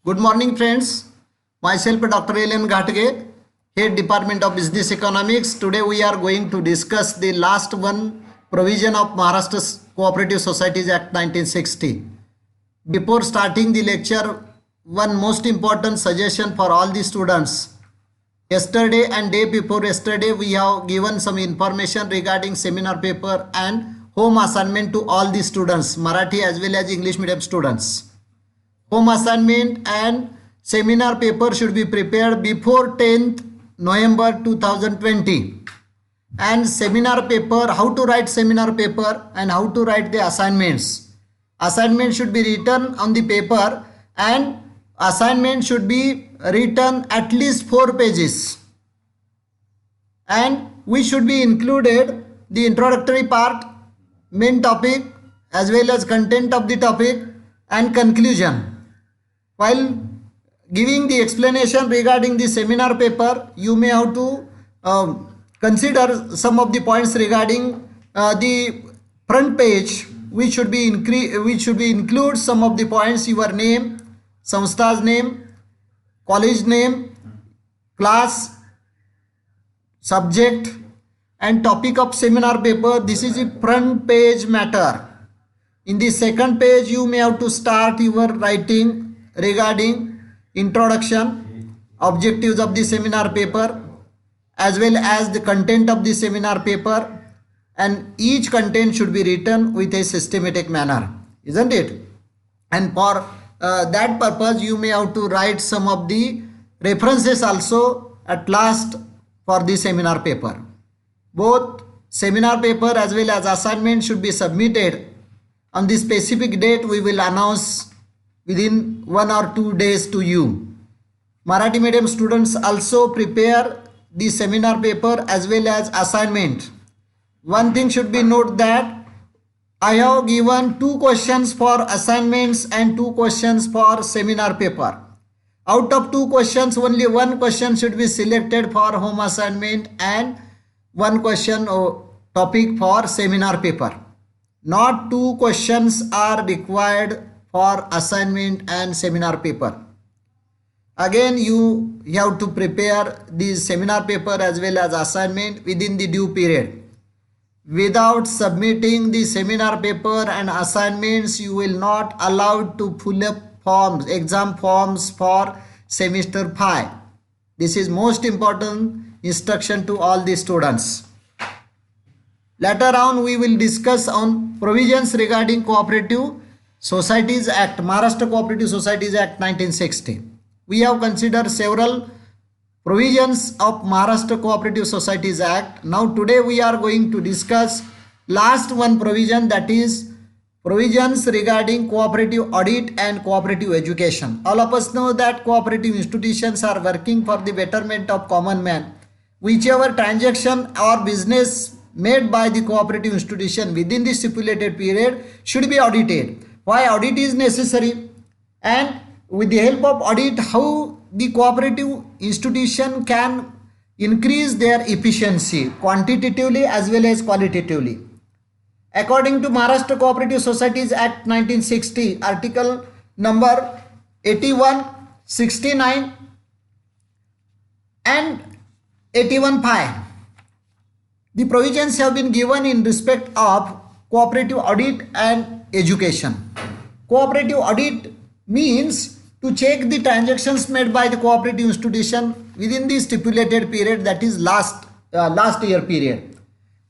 Good morning, friends. Myself, Dr. Ellen Ghatge, Head Department of Business Economics. Today, we are going to discuss the last one provision of Maharashtra Cooperative Societies Act 1960. Before starting the lecture, one most important suggestion for all the students. Yesterday and day before yesterday, we have given some information regarding seminar paper and home assignment to all the students, Marathi as well as English medium students. Home assignment and seminar paper should be prepared before 10th November 2020. And seminar paper, how to write seminar paper and how to write the assignments. Assignment should be written on the paper and assignment should be written at least 4 pages. And we should be included the introductory part, main topic as well as content of the topic and conclusion. While giving the explanation regarding the seminar paper, you may have to consider some of the points regarding the front page, which should be include some of the points: your name, samstha's name, college name, class, subject, and topic of seminar paper. This is the front page matter. In the second page, you may have to start your writing regarding introduction, objectives of the seminar paper, as well as the content of the seminar paper, and each content should be written with a systematic manner, isn't it? And for that purpose, you may have to write some of the references also at last for the seminar paper. Both seminar paper as well as assignment should be submitted on the specific date we will announce within 1 or 2 days to you. Marathi medium students also prepare the seminar paper as well as assignment. One thing should be noted that I have given 2 questions for assignments and 2 questions for seminar paper. Out of 2 questions, only 1 question should be selected for home assignment and 1 question or topic for seminar paper. Not 2 questions are required for assignment and seminar paper. Again, you have to prepare the seminar paper as well as assignment within the due period. Without submitting the seminar paper and assignments, you will not allowed to fill up forms, exam forms for semester 5. This is most important instruction to all the students. Later on, we will discuss on provisions regarding Cooperative Societies Act, Maharashtra Cooperative Societies Act 1960. We have considered several provisions of Maharashtra Cooperative Societies Act. Now today we are going to discuss last one provision, that is provisions regarding cooperative audit and cooperative education. All of us know that cooperative institutions are working for the betterment of common man. Whichever transaction or business made by the cooperative institution within the stipulated period should be audited. Why audit is necessary, and with the help of audit, how the cooperative institution can increase their efficiency quantitatively as well as qualitatively. According to Maharashtra Cooperative Societies Act 1960, article number 81, 69 and 81(5), the provisions have been given in respect of cooperative audit and education. Cooperative audit means to check the transactions made by the cooperative institution within the stipulated period, that is last year period.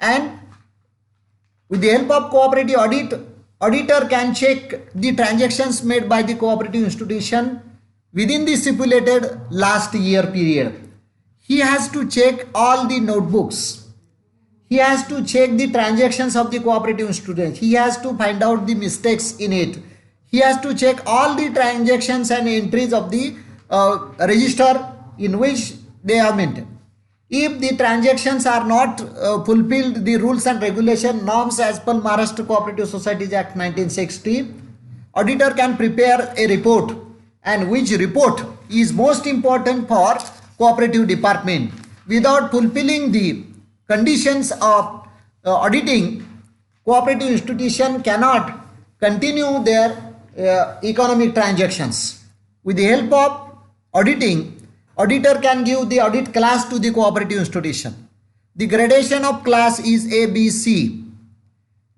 And with the help of cooperative audit, auditor can check the transactions made by the cooperative institution within the stipulated last year period. He has to check all the notebooks. He has to check the transactions of the cooperative institution. He has to find out the mistakes in it. He has to check all the transactions and entries of the register in which they are maintained. If the transactions are not fulfilled the rules and regulation norms as per Maharashtra Cooperative Societies Act 1960, auditor can prepare a report, and which report is most important for cooperative department. Without fulfilling the conditions of auditing, cooperative institution cannot continue their economic transactions. With the help of auditing, auditor can give the audit class to the cooperative institution. The gradation of class is A, B, C.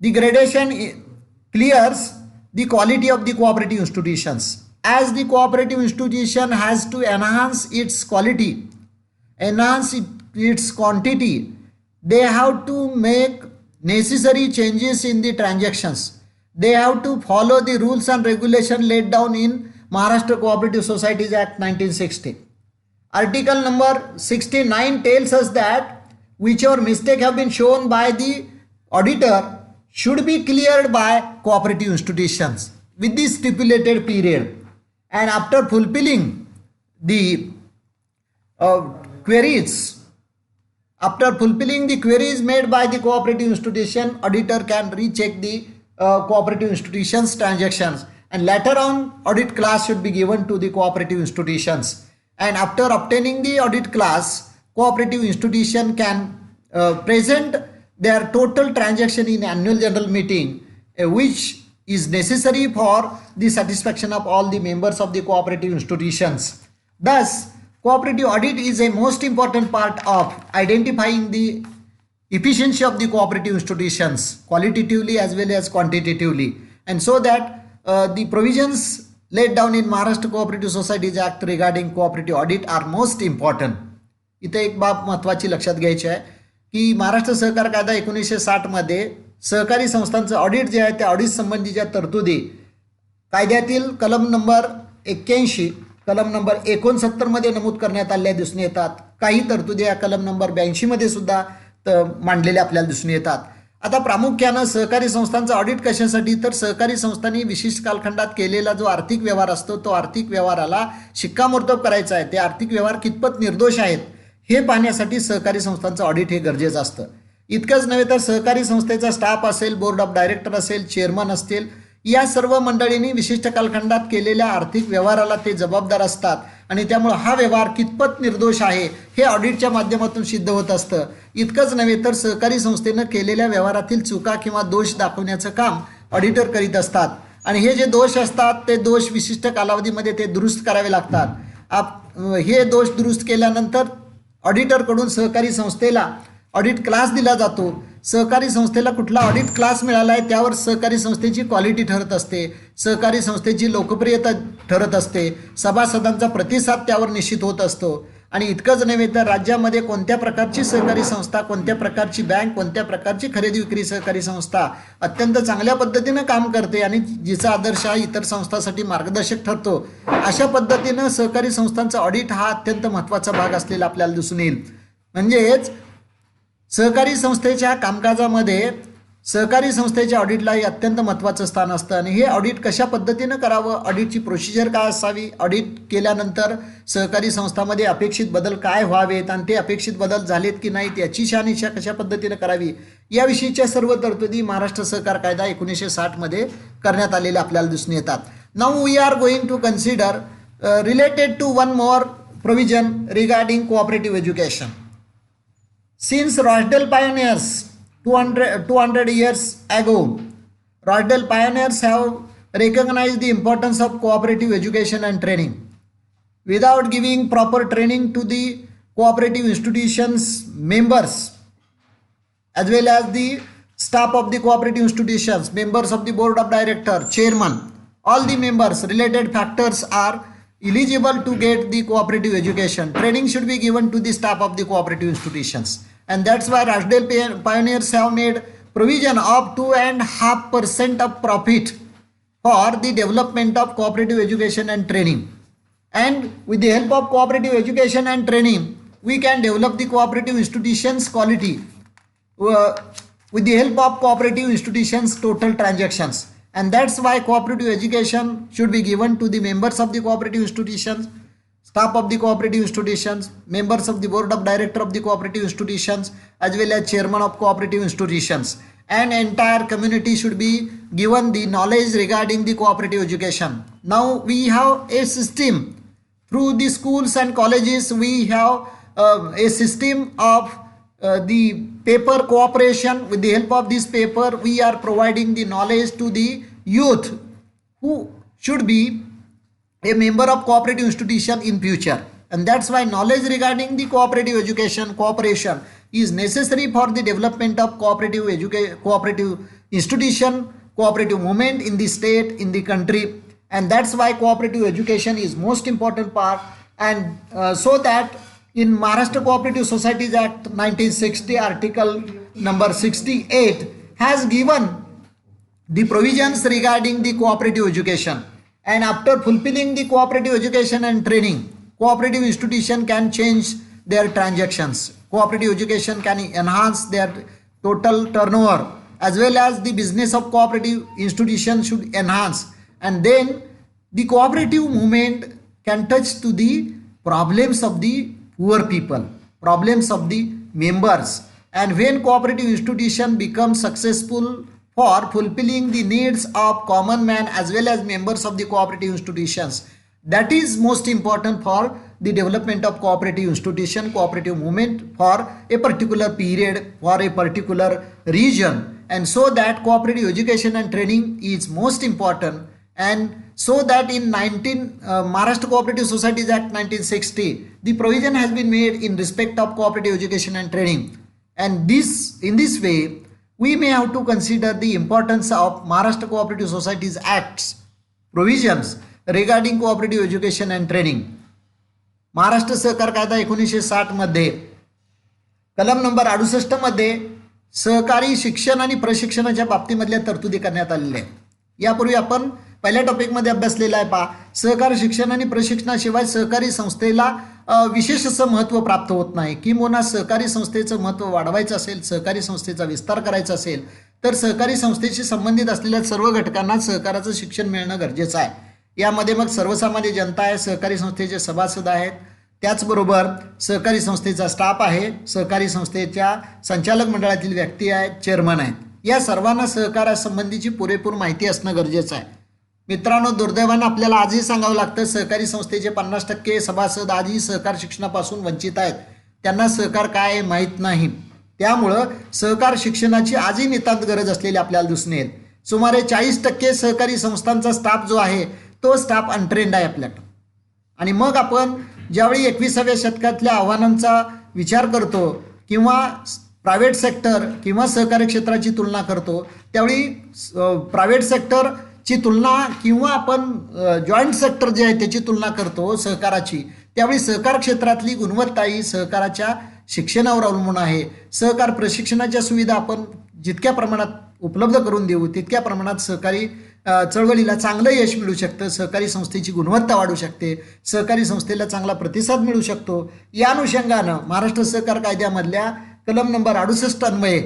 The gradation clears the quality of the cooperative institutions. As the cooperative institution has to enhance its quality, enhance its quantity, they have to make necessary changes in the transactions. They have to follow the rules and regulation laid down in Maharashtra Cooperative Societies Act 1960. Article number 69 tells us that whichever mistake have been shown by the auditor should be cleared by cooperative institutions with the stipulated period. And after fulfilling the queries, made by the cooperative institution, auditor can recheck the cooperative institutions transactions, and later on audit class should be given to the cooperative institutions. And after obtaining the audit class, cooperative institution can present their total transaction in annual general meeting, which is necessary for the satisfaction of all the members of the cooperative institutions. Thus, cooperative audit is a most important part of identifying the efficiency of the cooperative institutions qualitatively as well as quantitatively, and so that the provisions laid down in Maharashtra Cooperative Societies Act regarding cooperative audit are most important. इथे एक बाब महत्त्वाची लक्षात घ्यायची आहे की महाराष्ट्र सहकार कायदा 1960 मध्ये सहकारी संस्थांचं ऑडिट जे आहे त्या ऑडिट संबंधीच्या तरतुदी कायद्यातील कलम नंबर 81, कलम नंबर 69 मध्ये नमूद करण्यात आलेल्या दिसून येतात. काही तरतुदी या कलम नंबर 82 मध्ये सुद्धा मांडलेल्या आपल्याला दिसून येतात. आता प्रामुख्यानं सहकारी संस्थांचं ऑडिट कशासाठी, तर सहकारी संस्थांनी विशिष्ट कालखंडात केलेला जो आर्थिक व्यवहार असतो तो आर्थिक व्यवहाराला शिक्कामोर्तब करायचा आहे, ते आर्थिक व्यवहार कितपत निर्दोष आहेत हे पाहण्यासाठी सहकारी संस्थांचं ऑडिट हे गरजेचं असतं. इतकंच नव्हे तर सहकारी संस्थेचा स्टाफ असेल, बोर्ड ऑफ डायरेक्टर असेल, चेअरमन असतील, या सर्व मंडळींनी विशिष्ट कालखंडात केलेल्या आर्थिक व्यवहाराला ते जबाबदार असतात आणि त्यामुळे हा व्यवहार कितपत निर्दोष आहे हे ऑडिटच्या माध्यमातून सिद्ध होत असतं. इतकंच नव्हे तर सहकारी संस्थेनं केलेल्या व्यवहारातील चुका किंवा दोष दाखवण्याचं काम ऑडिटर करीत असतात आणि हे जे दोष असतात ते दोष विशिष्ट कालावधीमध्ये ते दुरुस्त करावे लागतात. हे दोष दुरुस्त केल्यानंतर ऑडिटरकडून सहकारी संस्थेला ऑडिट क्लास दिला जातो. सहकारी संस्थेला कुठला ऑडिट क्लास मिळाला आहे त्यावर सहकारी संस्थेची क्वालिटी ठरत असते, सहकारी संस्थेची लोकप्रियता ठरत असते, सभासदांचा प्रतिसाद त्यावर निश्चित होत असतो. आणि इतकंच नव्हे तर राज्यामध्ये कोणत्या प्रकारची सहकारी संस्था, कोणत्या प्रकारची बँक, कोणत्या प्रकारची खरेदी विक्री सहकारी संस्था अत्यंत चांगल्या पद्धतीनं काम करते आणि जिचा आदर्श हा इतर संस्थांसाठी मार्गदर्शक ठरतो, अशा पद्धतीनं सहकारी संस्थांचा ऑडिट हा अत्यंत महत्त्वाचा भाग असलेला आपल्याला दिसून येईल. म्हणजेच सहकारी संस्थेच्या कामकाजामध्ये सहकारी संस्थेच्या ऑडिटलाही अत्यंत महत्त्वाचं स्थान असतं आणि हे ऑडिट कशा पद्धतीनं करावं, ऑडिटची प्रोसिजर काय असावी, ऑडिट केल्यानंतर सहकारी संस्थांमध्ये अपेक्षित बदल काय व्हावेत आणि ते अपेक्षित बदल झालेत की नाहीत याची शहानिशा कशा पद्धतीनं करावी, याविषयीच्या सर्व तरतुदी महाराष्ट्र सहकार कायदा 1960 मध्ये करण्यात आलेल्या आपल्याला दिसून येतात. Now we are going to consider related to one more provision regarding cooperative education. Since Rochdale pioneers 200 years ago, Rochdale pioneers have recognized the importance of cooperative education and training. Without giving proper training to the cooperative institutions members as well as the staff of the cooperative institutions, members of the board of director, chairman, all the members, related factors are eligible to get the cooperative education. Training should be given to the staff of the cooperative institutions, and that's why Rochdale pioneers have made provision of 2.5% of profit for the development of cooperative education and training. And with the help of cooperative education and training, we can develop the cooperative institutions quality with the help of cooperative institutions total transactions. And that's why cooperative education should be given to the members of the cooperative institutions, staff of the cooperative institutions, members of the board of director of the cooperative institutions, as well as chairman of cooperative institutions. And entire community should be given the knowledge regarding the cooperative education. Now we have a system through the schools and colleges. We have a system of the paper cooperation. With the help of this paper, we are providing the knowledge to the youth who should be a member of cooperative institution in future. And that's why knowledge regarding the cooperative education, cooperation is necessary for the development of cooperative institution, cooperative movement in the state, in the country. And that's why cooperative education is most important part. And so that in Maharashtra Cooperative Societies Act 1960, article number 68 has given the provisions regarding the cooperative education. And after fulfilling the cooperative education and training, cooperative institution can change their transactions. Cooperative education can enhance their total turnover, as well as the business of cooperative institution should enhance. And then the cooperative movement can touch to the problems of the poor people, problems of the members. And when cooperative institution becomes successful for fulfilling the needs of common man as well as members of the cooperative institutions, that is most important for the development of cooperative institution, cooperative movement for a particular period, for a particular region. And so that cooperative education and training is most important. And so that in Maharashtra Cooperative Societies Act 1960, the provision has been made in respect of cooperative education and training. And in this way, we may have to consider the importance of Maharashtra Cooperative Societies Act's provisions regarding cooperative education and training. Maharashtra सहकार कायदा 1960 मध्ये कलम number 68 मध्ये सहकारी शिक्षण आणि प्रशिक्षणाच्या बाबतीमधल्या तरतुदी करण्यात आलेल्या आहेत. यापूर्वी आपण पहिल्या टॉपिकमध्ये अभ्यासलेला आहे. सहकारी शिक्षण आणि प्रशिक्षणाशिवाय सहकारी संस्थेला विशेष असं महत्त्व प्राप्त होत नाही. किंवा सहकारी संस्थेचं महत्त्व वाढवायचं असेल, सहकारी संस्थेचा विस्तार करायचा असेल तर सहकारी संस्थेशी संबंधित असलेल्या सर्व घटकांना सहकाराचं शिक्षण मिळणं गरजेचं आहे. यामध्ये मग सर्वसामान्य जनता आहे, सहकारी संस्थेचे सभासद आहेत, त्याचबरोबर सहकारी संस्थेचा स्टाफ आहे, सहकारी संस्थेच्या संचालक मंडळातील व्यक्ती आहेत, चेअरमन आहेत. या सर्वांना सहकारासंबंधीची पुरेपूर माहिती असणं गरजेचं आहे. मित्रांनो, दुर्दैवानं आपल्याला आजही सांगावं लागतं, सहकारी संस्थेचे 50% सभासद आजही सहकार शिक्षणापासून वंचित आहेत. त्यांना सहकार काय आहे माहीत नाही. त्यामुळं सहकार शिक्षणाची आजही नितांत गरज असलेली आपल्याला दिसून येईल. सुमारे 40% सहकारी संस्थांचा स्टाफ जो आहे तो स्टाफ अनट्रेंड आहे आपल्याकडं. आणि मग आपण ज्यावेळी 21व्या शतकातल्या आव्हानांचा विचार करतो किंवा प्रायव्हेट सेक्टर किंवा सहकारी क्षेत्राची तुलना करतो, त्यावेळी प्रायव्हेट सेक्टरची तुलना किंवा आपण जॉईंट सेक्टर जे आहे त्याची तुलना करतो सहकाराची, त्यावेळी सहकार क्षेत्रातली गुणवत्ता ही सहकाराच्या शिक्षणावर अवलंबून आहे. सहकार प्रशिक्षणाच्या सुविधा आपण जितक्या प्रमाणात उपलब्ध करून देऊ तितक्या प्रमाणात सहकारी चळवळीला चांगलं यश मिळू शकतं, सहकारी संस्थेची गुणवत्ता वाढू शकते, सहकारी संस्थेला चांगला प्रतिसाद मिळू शकतो. या अनुषंगानं महाराष्ट्र सहकार कायद्यामधल्या कलम नंबर 68 अन्वये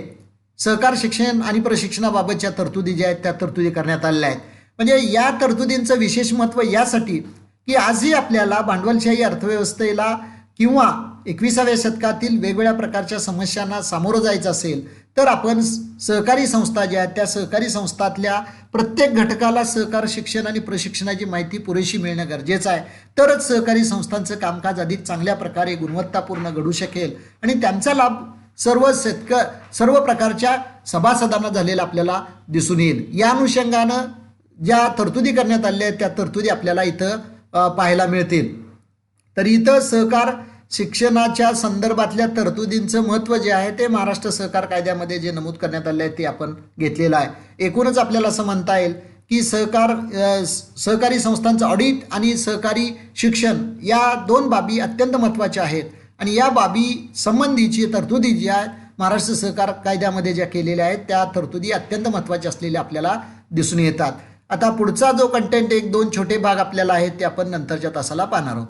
सहकार शिक्षण आणि प्रशिक्षणाबाबतच्या तरतुदी ज्या आहेत त्या तरतुदी करण्यात आलेल्या आहेत. म्हणजे या तरतुदींचं विशेष महत्त्व यासाठी की आजही आपल्याला भांडवलशाही अर्थव्यवस्थेला किंवा 21व्या शतकातील वेगवेगळ्या प्रकारच्या समस्यांना सामोरं जायचं असेल तर आपण सहकारी संस्था ज्या आहेत त्या सहकारी संस्थातल्या प्रत्येक घटकाला सहकार शिक्षण आणि प्रशिक्षणाची माहिती पुरेशी मिळणं गरजेचं आहे. तरच सहकारी संस्थांचं कामकाज अधिक चांगल्या प्रकारे गुणवत्तापूर्ण घडू शकेल आणि त्यांचा लाभ सर्व प्रकारच्या सभासदांना झालेला आपल्याला दिसून येईल. या अनुषंगानं ज्या तरतुदी करण्यात आलेल्या आहेत त्या तरतुदी आपल्याला इथं पाहायला मिळतील. तर इथं सहकार शिक्षणाच्या संदर्भातल्या तरतुदींचं महत्त्व जे आहे ते महाराष्ट्र सहकार कायद्यामध्ये जे नमूद करण्यात आले आहे ते आपण घेतलेलं आहे. एकूणच आपल्याला असं म्हणता येईल की सहकारी संस्थांचं ऑडिट आणि सहकारी शिक्षण या दोन बाबी अत्यंत महत्त्वाच्या आहेत आणि या बाबी संबंधीची तरतुदी ज्या महाराष्ट्र सहकार कायद्यामध्ये ज्या केलेल्या आहेत त्या तरतुदी अत्यंत महत्त्वाच्या असलेल्या आपल्याला दिसून येतात. आता पुढचा जो कंटेंट 1-2 छोटे भाग आपल्याला आहेत ते आपण नंतरच्या तासाला पाहणार आहोत.